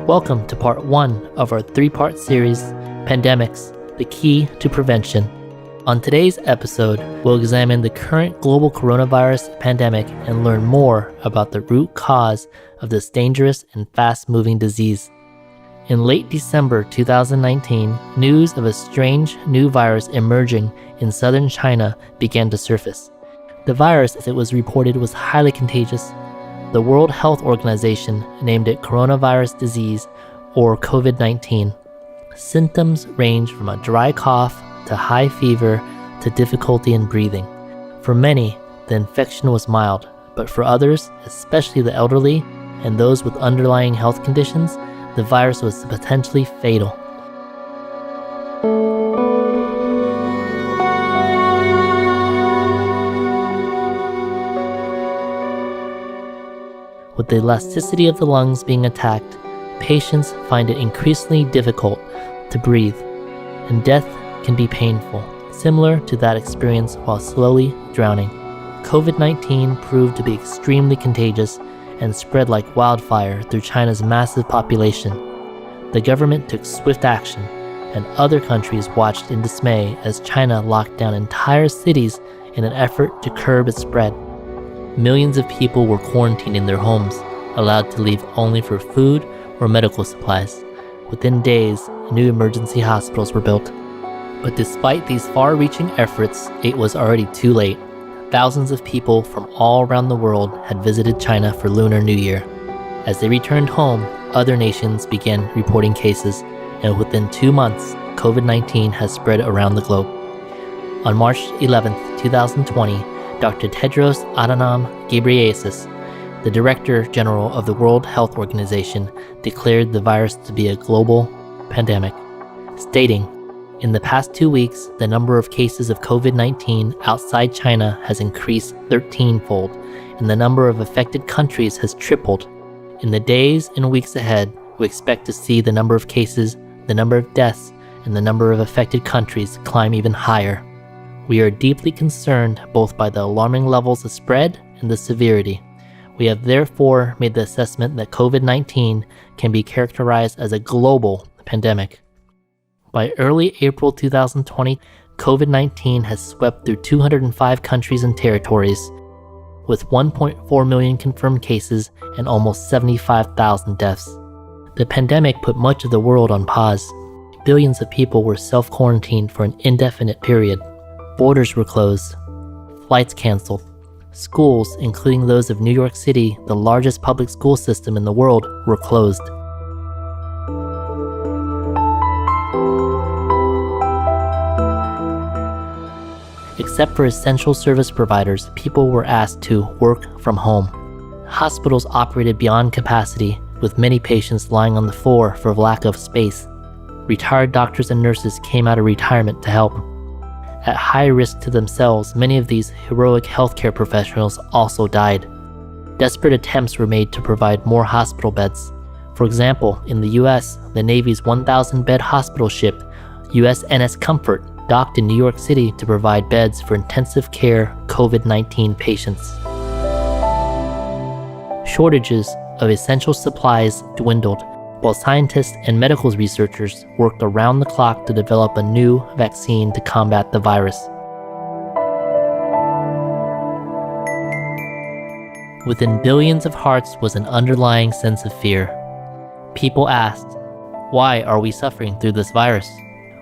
Welcome to part 1 of our 3-part series, Pandemics, the Key to Prevention. On today's episode, we'll examine the current global coronavirus pandemic and learn more about the root cause of this dangerous and fast-moving disease. In late December 2019, news of a strange new virus emerging in southern China began to surface. The virus, as it was reported, was highly contagious. The World Health Organization named it coronavirus disease, or COVID-19. Symptoms range from a dry cough to high fever to difficulty in breathing. For many, the infection was mild, but for others, especially the elderly and those with underlying health conditions, the virus was potentially fatal. With the elasticity of the lungs being attacked, patients find it increasingly difficult to breathe, and death can be painful, similar to that experienced while slowly drowning. COVID-19 proved to be extremely contagious and spread like wildfire through China's massive population. The government took swift action, and other countries watched in dismay as China locked down entire cities in an effort to curb its spread. Millions of people were quarantined in their homes, allowed to leave only for food or medical supplies. Within days, new emergency hospitals were built. But despite these far-reaching efforts, it was already too late. Thousands of people from all around the world had visited China for Lunar New Year. As they returned home, other nations began reporting cases, and within 2 months, COVID-19 has spread around the globe. On March 11, 2020, Dr. Tedros Adhanom Ghebreyesus, the Director General of the World Health Organization, declared the virus to be a global pandemic, stating, "In the past 2 weeks, the number of cases of COVID-19 outside China has increased 13-fold, and the number of affected countries has tripled. In the days and weeks ahead, we expect to see the number of cases, the number of deaths, and the number of affected countries climb even higher. We are deeply concerned both by the alarming levels of spread and the severity. We have therefore made the assessment that COVID-19 can be characterized as a global pandemic." By early April 2020, COVID-19 has swept through 205 countries and territories, with 1.4 million confirmed cases and almost 75,000 deaths. The pandemic put much of the world on pause. Billions of people were self-quarantined for an indefinite period. Borders were closed, flights canceled. Schools, including those of New York City, the largest public school system in the world, were closed. Except for essential service providers, people were asked to work from home. Hospitals operated beyond capacity, with many patients lying on the floor for lack of space. Retired doctors and nurses came out of retirement to help. At high risk to themselves, many of these heroic healthcare professionals also died. Desperate attempts were made to provide more hospital beds. For example, in the US, the Navy's 1,000-bed hospital ship, USNS Comfort, docked in New York City to provide beds for intensive care COVID-19 patients. Shortages of essential supplies dwindled, while scientists and medical researchers worked around the clock to develop a new vaccine to combat the virus. Within billions of hearts was an underlying sense of fear. People asked, "Why are we suffering through this virus?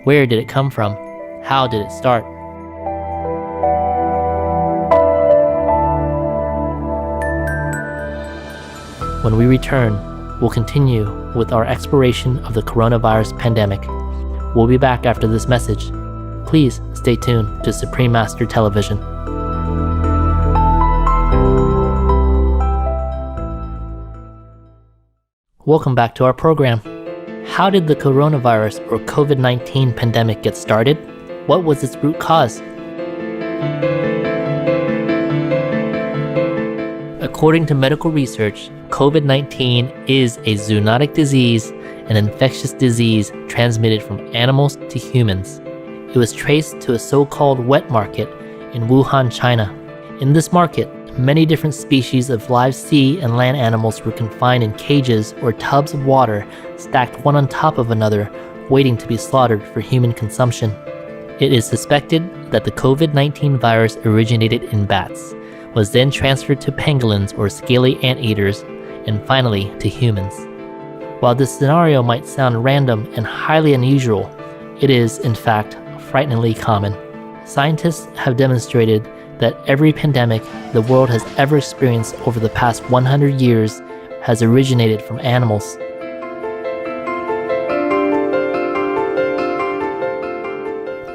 Where did it come from? How did it start?" When we return, we'll continue with our exploration of the coronavirus pandemic. We'll be back after this message. Please stay tuned to Supreme Master Television. Welcome back to our program. How did the coronavirus or COVID-19 pandemic get started? What was its root cause? According to medical research, COVID-19 is a zoonotic disease, an infectious disease transmitted from animals to humans. It was traced to a so-called wet market in Wuhan, China. In this market, many different species of live sea and land animals were confined in cages or tubs of water stacked one on top of another, waiting to be slaughtered for human consumption. It is suspected that the COVID-19 virus originated in bats, was then transferred to pangolins or scaly anteaters, and finally to humans. While this scenario might sound random and highly unusual, it is, in fact, frighteningly common. Scientists have demonstrated that every pandemic the world has ever experienced over the past 100 years has originated from animals.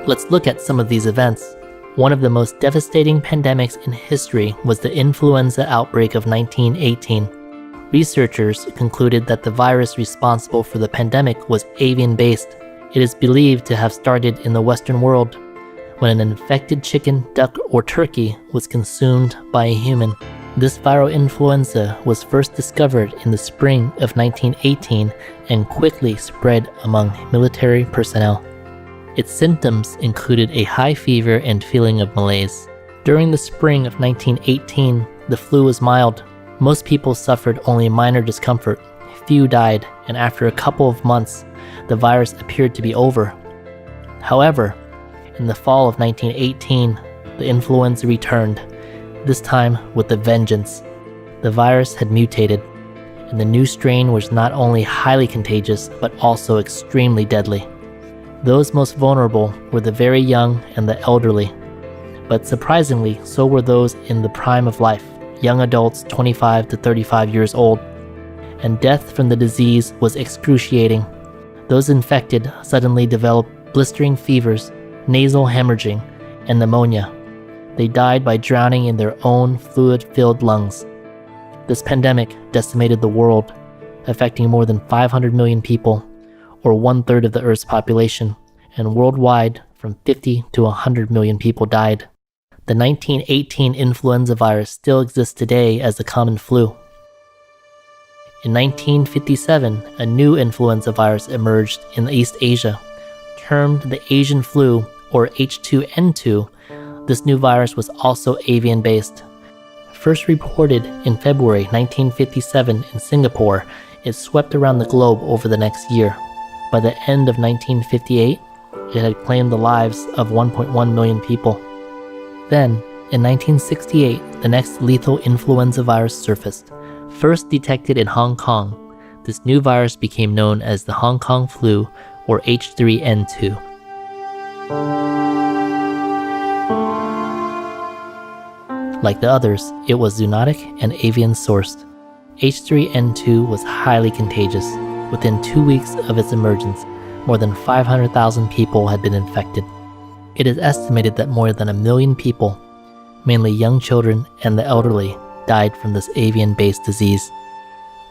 Let's look at some of these events. One of the most devastating pandemics in history was the influenza outbreak of 1918. Researchers concluded that the virus responsible for the pandemic was avian-based. It is believed to have started in the Western world, when an infected chicken, duck, or turkey was consumed by a human. This viral influenza was first discovered in the spring of 1918 and quickly spread among military personnel. Its symptoms included a high fever and feeling of malaise. During the spring of 1918, the flu was mild. Most people suffered only minor discomfort. Few died, and after a couple of months, the virus appeared to be over. However, in the fall of 1918, the influenza returned, this time with a vengeance. The virus had mutated, and the new strain was not only highly contagious, but also extremely deadly. Those most vulnerable were the very young and the elderly, but surprisingly, so were those in the prime of life, young adults 25 to 35 years old, and death from the disease was excruciating. Those infected suddenly developed blistering fevers, nasal hemorrhaging, and pneumonia. They died by drowning in their own fluid-filled lungs. This pandemic decimated the world, affecting more than 500 million people, or 1/3 of the Earth's population, and worldwide, from 50 to 100 million people died. The 1918 influenza virus still exists today as the common flu. In 1957, a new influenza virus emerged in East Asia. Termed the Asian flu, or H2N2, this new virus was also avian-based. First reported in February 1957 in Singapore, it swept around the globe over the next year. By the end of 1958, it had claimed the lives of 1.1 million people. Then, in 1968, the next lethal influenza virus surfaced. First detected in Hong Kong, this new virus became known as the Hong Kong flu, or H3N2. Like the others, it was zoonotic and avian-sourced. H3N2 was highly contagious. Within 2 weeks of its emergence, more than 500,000 people had been infected. It is estimated that more than 1 million people, mainly young children and the elderly, died from this avian-based disease.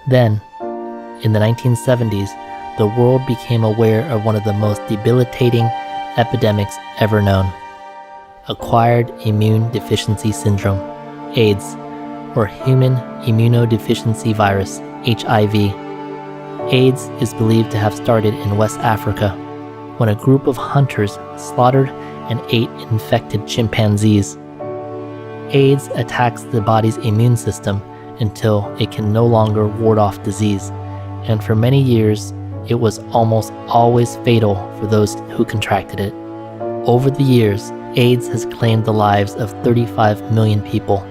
Then, in the 1970s, the world became aware of one of the most debilitating epidemics ever known: acquired immune deficiency syndrome, AIDS, or human immunodeficiency virus, HIV. AIDS is believed to have started in West Africa, when a group of hunters slaughtered and ate infected chimpanzees. AIDS attacks the body's immune system until it can no longer ward off disease, and for many years, it was almost always fatal for those who contracted it. Over the years, AIDS has claimed the lives of 35 million people,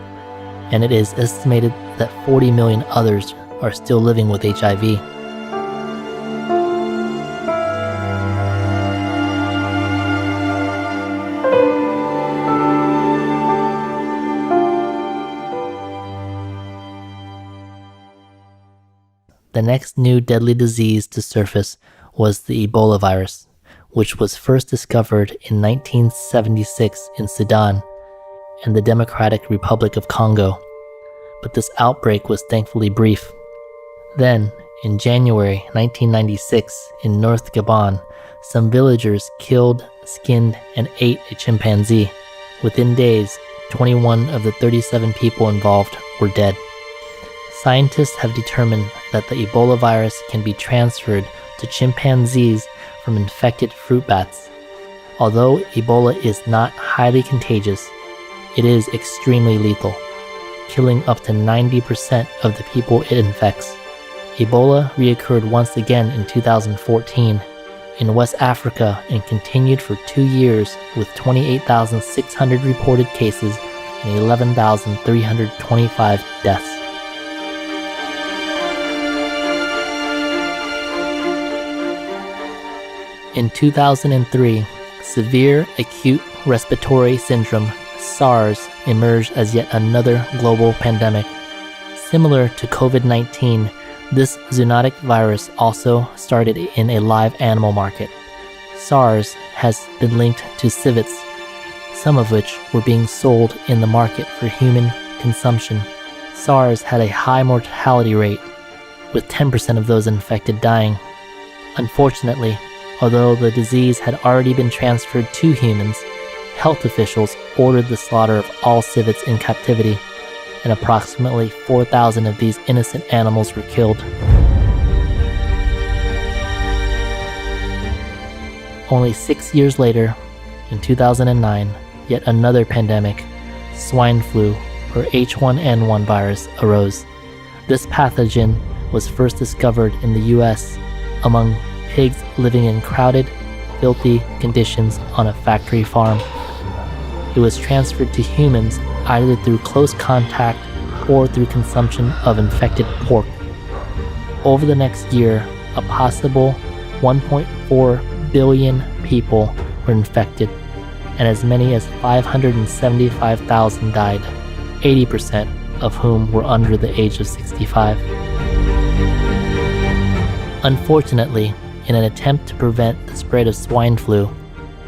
and it is estimated that 40 million others are still living with HIV. The next new deadly disease to surface was the Ebola virus, which was first discovered in 1976 in Sudan and the Democratic Republic of Congo, but this outbreak was thankfully brief. Then, in January 1996 in North Gabon, some villagers killed, skinned, and ate a chimpanzee. Within days, 21 of the 37 people involved were dead. Scientists have determined that the Ebola virus can be transferred to chimpanzees from infected fruit bats. Although Ebola is not highly contagious, it is extremely lethal. killing up to 90% of the people it infects. Ebola reoccurred once again in 2014 in West Africa and continued for 2 years with 28,600 reported cases and 11,325 deaths. In 2003, severe acute respiratory syndrome, SARS, emerged as yet another global pandemic. Similar to COVID-19, this zoonotic virus also started in a live animal market. SARS has been linked to civets, some of which were being sold in the market for human consumption. SARS had a high mortality rate, with 10% of those infected dying. Unfortunately, although the disease had already been transferred to humans, health officials ordered the slaughter of all civets in captivity, and approximately 4,000 of these innocent animals were killed. Only 6 years later, in 2009, yet another pandemic, swine flu, or H1N1 virus, arose. This pathogen was first discovered in the US among pigs living in crowded, filthy conditions on a factory farm. It was transferred to humans either through close contact or through consumption of infected pork. Over the next year, a possible 1.4 billion people were infected, and as many as 575,000 died, 80% of whom were under the age of 65. Unfortunately, in an attempt to prevent the spread of swine flu,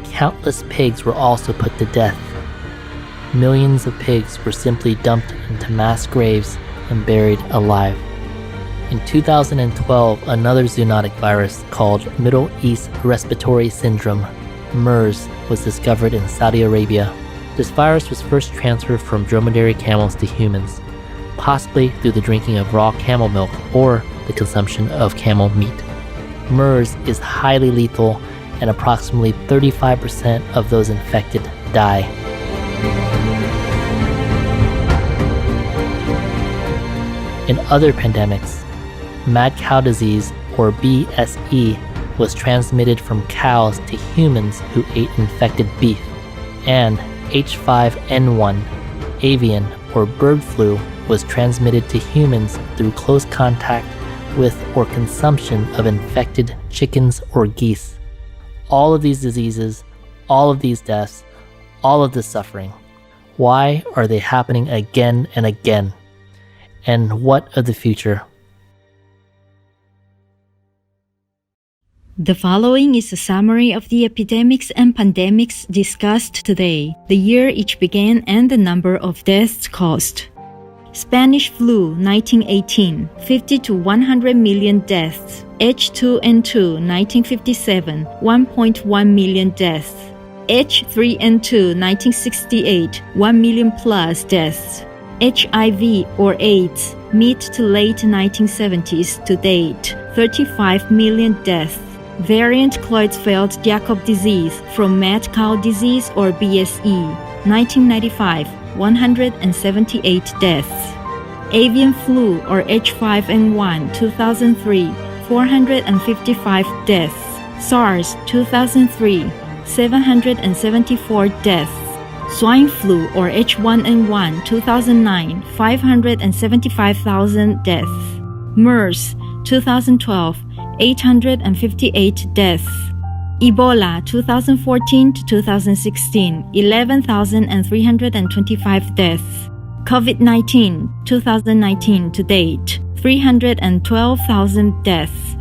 countless pigs were also put to death. Millions of pigs were simply dumped into mass graves and buried alive. In 2012, another zoonotic virus called Middle East Respiratory Syndrome, MERS, was discovered in Saudi Arabia. This virus was first transferred from dromedary camels to humans, possibly through the drinking of raw camel milk or the consumption of camel meat. MERS is highly lethal, and approximately 35% of those infected die. In other pandemics, mad cow disease, or BSE, was transmitted from cows to humans who ate infected beef, and H5N1, avian or bird flu, was transmitted to humans through close contact with or consumption of infected chickens or geese. All of these diseases, all of these deaths, all of this suffering, why are they happening again and again? And what of the future? The following is a summary of the epidemics and pandemics discussed today, the year each began and the number of deaths caused. Spanish flu 1918, 50 to 100 million deaths. H2N2 1957, 1.1 million deaths. H3N2 1968, 1 million plus deaths. HIV or AIDS, mid to late 1970s to date, 35 million deaths. Variant Creutzfeldt-Jakob disease from mad cow disease or BSE, 1995, 178 deaths. Avian flu or H5N1, 2003, 455 deaths. SARS, 2003, 774 deaths. Swine flu or H1N1, 2009, 575,000 deaths. MERS, 2012, 858 deaths. Ebola 2014 to 2016, 11,325 deaths. COVID-19 2019 to date, 312,000 deaths.